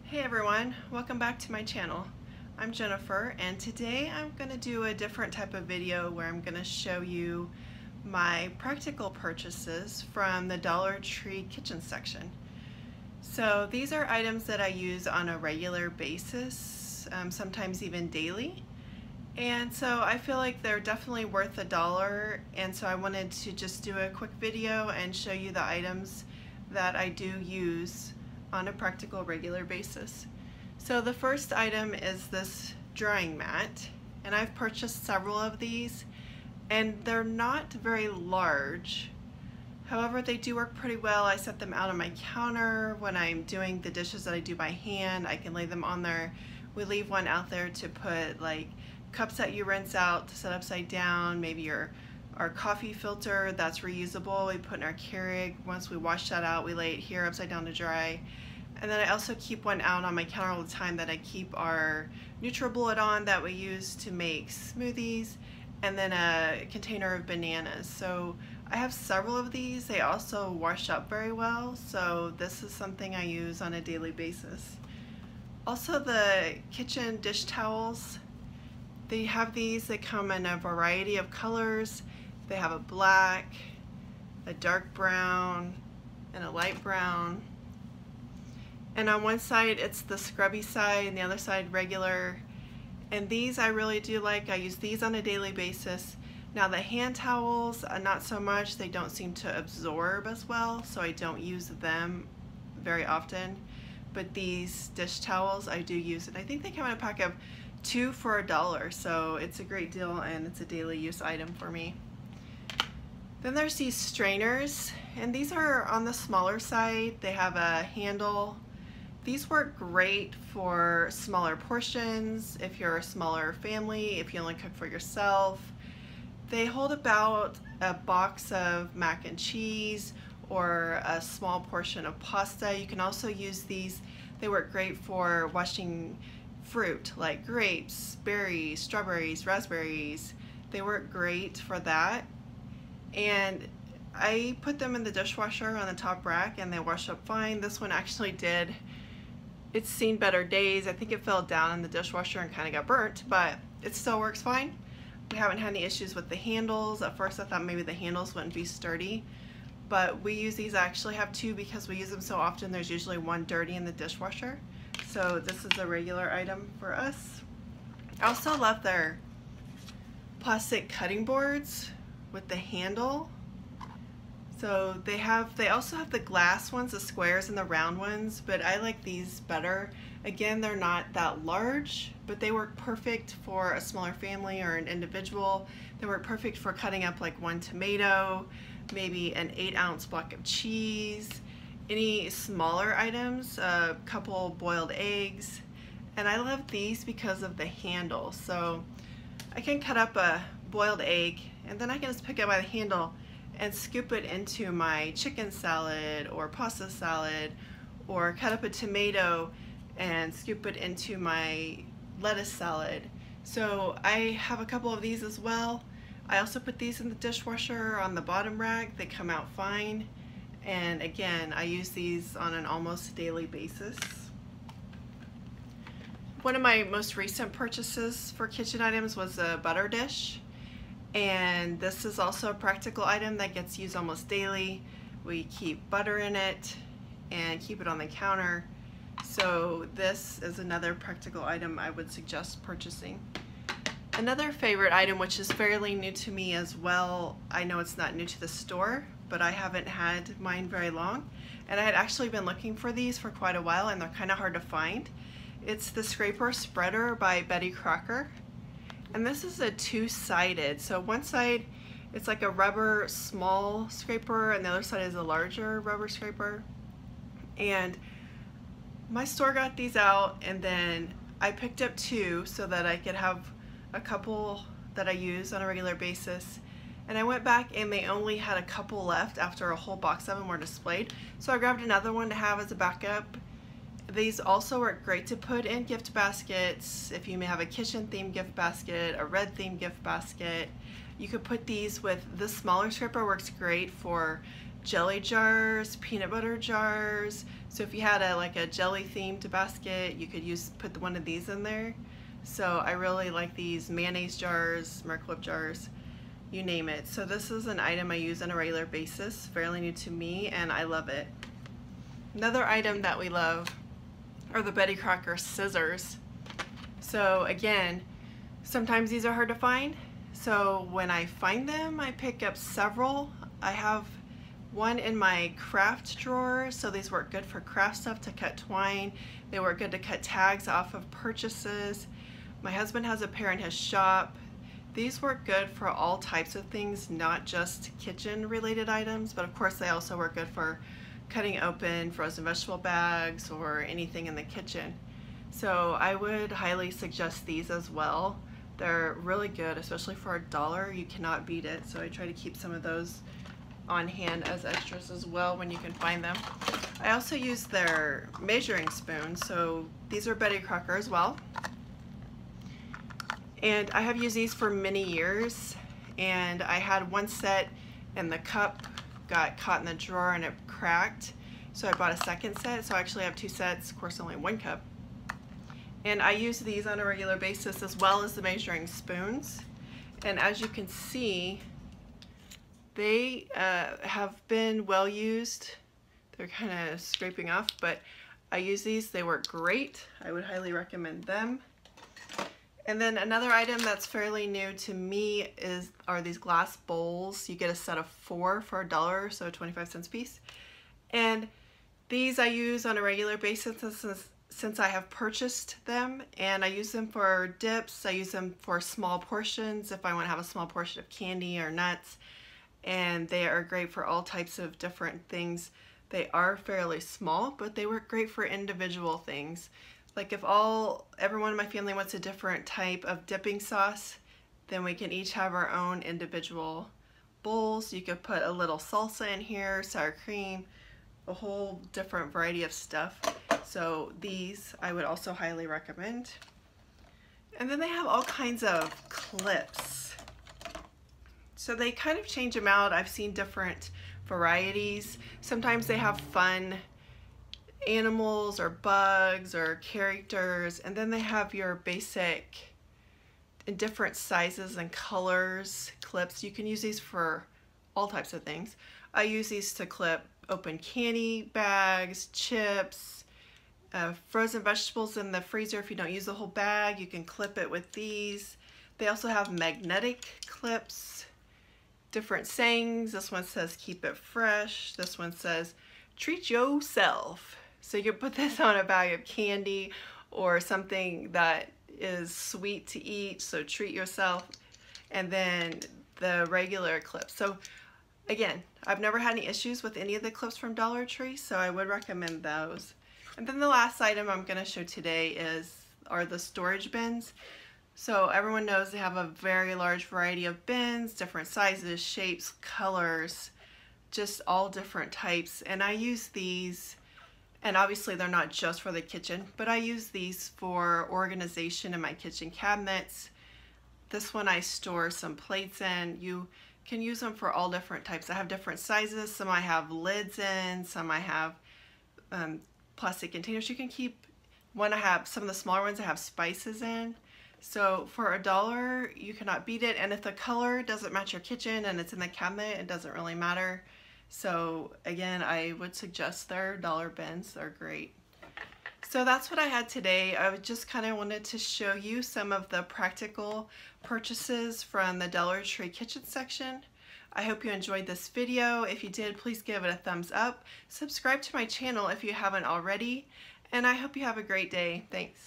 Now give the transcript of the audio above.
Hey everyone, welcome back to my channel. I'm Jennifer and today I'm going to do a different type of video where I'm going to show you my practical purchases from the Dollar Tree kitchen section. So these are items that I use on a regular basis, sometimes even daily. And so I feel like they're definitely worth $1, and so I wanted to just do a quick video and show you the items that I do use on a practical regular basis. So the first item is this drying mat, and I've purchased several of these and they're not very large. However, they do work pretty well. I set them out on my counter when I'm doing the dishes that I do by hand. I can lay them on there. We leave one out there to put like cups that you rinse out to set upside down, maybe our coffee filter that's reusable, we put in our Keurig. Once we wash that out, we lay it here upside down to dry. And then I also keep one out on my counter all the time that I keep our NutriBullet on that we use to make smoothies, and then a container of bananas. So I have several of these. They also wash up very well, so this is something I use on a daily basis. Also, the kitchen dish towels. They have these, they come in a variety of colors. They have a black, a dark brown, and a light brown. And on one side it's the scrubby side and the other side regular. And these I really do like. I use these on a daily basis. Now the hand towels, not so much. They don't seem to absorb as well, so I don't use them very often. But these dish towels, I do use it. I think they come in a pack of 2 for $1, so it's a great deal and it's a daily use item for me. Then there's these strainers, and these are on the smaller side. They have a handle. These work great for smaller portions, if you're a smaller family, if you only cook for yourself. They hold about a box of mac and cheese or a small portion of pasta. You can also use these. They work great for washing fruit like grapes, berries, strawberries, raspberries. They work great for that. And I put them in the dishwasher on the top rack and they wash up fine. This one actually did. It's seen better days. I think it fell down in the dishwasher and kind of got burnt, but it still works fine. We haven't had any issues with the handles. At first I thought maybe the handles wouldn't be sturdy, but we use these. I actually have 2 because we use them so often. There's usually one dirty in the dishwasher. So this is a regular item for us. I also love their plastic cutting boards with the handle. So they also have the glass ones, the squares and the round ones, but I like these better. Again, they're not that large, but they work perfect for a smaller family or an individual. They work perfect for cutting up like 1 tomato, maybe an 8-ounce block of cheese, any smaller items, a couple boiled eggs. And I love these because of the handle. So I can cut up a boiled egg and then I can just pick it by the handle and scoop it into my chicken salad or pasta salad, or cut up a tomato and scoop it into my lettuce salad. So I have a couple of these as well. I also put these in the dishwasher on the bottom rack. They come out fine. And again, I use these on an almost daily basis. One of my most recent purchases for kitchen items was a butter dish. And this is also a practical item that gets used almost daily. We keep butter in it and keep it on the counter. So this is another practical item I would suggest purchasing. Another favorite item, which is fairly new to me as well, I know it's not new to the store, but I haven't had mine very long, and I had actually been looking for these for quite a while and they're kind of hard to find. It's the Scraper Spreader by Betty Crocker, and this is a 2-sided. So one side it's like a rubber small scraper and the other side is a larger rubber scraper. And my store got these out, and then I picked up 2 so that I could have a couple that I use on a regular basis. And I went back and they only had a couple left after a whole box of them were displayed. So I grabbed another one to have as a backup. These also work great to put in gift baskets. If you may have a kitchen themed gift basket, a red themed gift basket, you could put these with the smaller scraper. Works great for jelly jars, peanut butter jars. So if you had a jelly themed basket, you could put one of these in there. So I really like these mayonnaise jars, Miracle Whip jars, you name it. So this is an item I use on a regular basis, fairly new to me, and I love it. Another item that we love are the Betty Crocker scissors. So again, sometimes these are hard to find. So when I find them, I pick up several. I have one in my craft drawer, so these work good for craft stuff, to cut twine. They work good to cut tags off of purchases. My husband has a pair in his shop. These work good for all types of things, not just kitchen related items, but of course they also work good for cutting open frozen vegetable bags or anything in the kitchen. So I would highly suggest these as well. They're really good, especially for $1. You cannot beat it. So I try to keep some of those on hand as extras as well when you can find them. I also use their measuring spoons. So these are Betty Crocker as well. And I have used these for many years, and I had one set and the cup got caught in the drawer and it cracked, so I bought a second set. So I actually have two sets, of course only one cup. And I use these on a regular basis as well as the measuring spoons. And as you can see, they have been well used. They're kind of scraping off, but I use these. They work great. I would highly recommend them. And then another item that's fairly new to me are these glass bowls. You get a set of 4 for $1, so 25 cents a piece. And these I use on a regular basis since I have purchased them, and I use them for dips. I use them for small portions if I want to have a small portion of candy or nuts, and they are great for all types of different things. They are fairly small, but they work great for individual things. Like if everyone in my family wants a different type of dipping sauce, then we can each have our own individual bowls. You could put a little salsa in here, sour cream, a whole different variety of stuff. So these I would also highly recommend. And then they have all kinds of clips. So they kind of change them out. I've seen different varieties. Sometimes they have fun animals or bugs or characters, and then they have your basic in different sizes and colors clips. You can use these for all types of things. I use these to clip open candy bags, chips, frozen vegetables in the freezer. If you don't use the whole bag, you can clip it with these. They also have magnetic clips, different sayings. This one says keep it fresh. This one says treat yourself. So you can put this on a bag of candy or something that is sweet to eat, so treat yourself. And then the regular clips. So again, I've never had any issues with any of the clips from Dollar Tree, so I would recommend those. And then the last item I'm going to show today are the storage bins. So everyone knows they have a very large variety of bins, different sizes, shapes, colors, just all different types. And I use these, and obviously they're not just for the kitchen, but I use these for organization in my kitchen cabinets. This one I store some plates in. You can use them for all different types. I have different sizes. Some I have lids in, some I have plastic containers you can keep. One I have, some of the smaller ones I have spices in. So for $1, you cannot beat it. And if the color doesn't match your kitchen and it's in the cabinet, it doesn't really matter. So again, I would suggest their dollar bins. They're great. So that's what I had today. I just kind of wanted to show you some of the practical purchases from the Dollar Tree kitchen section. I hope you enjoyed this video. If you did, please give it a thumbs up. Subscribe to my channel if you haven't already. And I hope you have a great day. Thanks.